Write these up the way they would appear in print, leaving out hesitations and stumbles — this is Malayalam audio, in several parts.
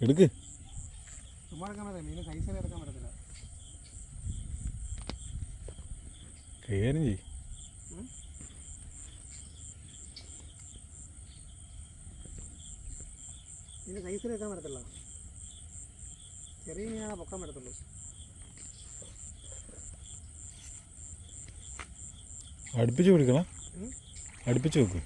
എടുക്ക്. കൈകാര്യം ചെയ്യ്. ഇതിന് സൈസിൽ വെക്കാൻ പറ്റത്തില്ല. ചെറിയ മീനാണ് പൊക്കാൻ പറ്റത്തുള്ളൂ. അടുപ്പിച്ച് കൊടുക്കണം. അടുപ്പിച്ച് വെക്കും.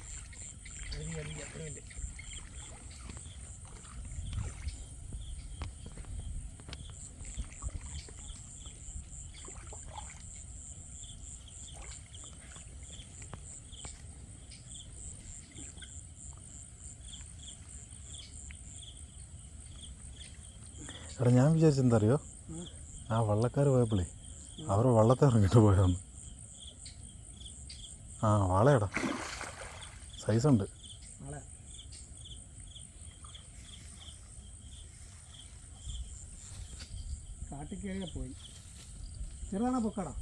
എടാ ഞാൻ വിചാരിച്ചെന്താ അറിയോ, ആ വള്ളക്കാർ പോയപ്പോഴേ അവരുടെ വള്ളത്തെ ഇറങ്ങിയിട്ട് പോയതാണ്. ആ വാളയടാ, സൈസുണ്ട്. പോയി ചെറുതാണോ പൊക്കാടാ?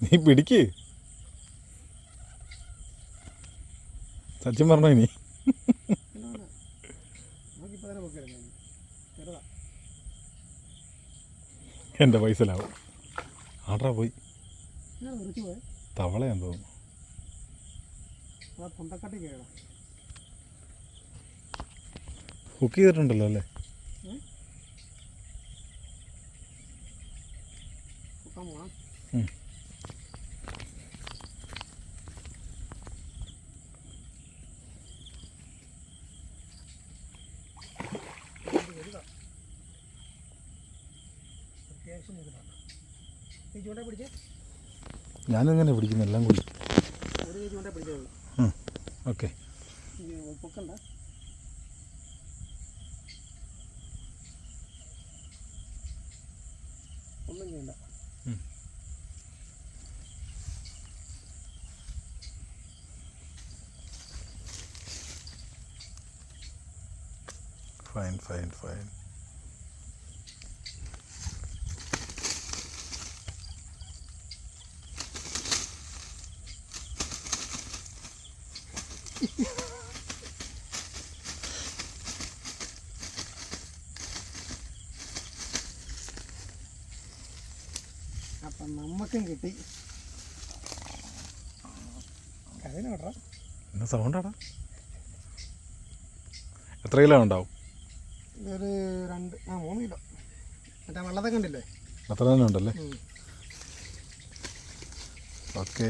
നീ പിടിക്ക്. സച്ചിൻ പറഞ്ഞോ ഇനി. എൻ്റെ പൈസ ലാവും. ആട്രാ പോയി. തവളയാന്ന് തോന്നുന്നു. കുക്ക് ചെയ്തിട്ടുണ്ടല്ലോ അല്ലേ? ഞാനെങ്ങനെ പിടിക്കുന്നു എല്ലാം കൂടി? ഓക്കെ. ഒന്നും ചെയ്യണ്ട. Fine fine fine. അപ്പം നമുക്കും കിട്ടി. കഥനോട്ടാ എന്നാ സൗണ്ടാടാ. എത്ര കിലോ ഉണ്ടാവും? ഇതൊരു 3 കിലോ. മറ്റേ വെള്ളത്തെ കണ്ടില്ലേ? അത്ര തന്നെ ഉണ്ടല്ലേ? ഓക്കെ.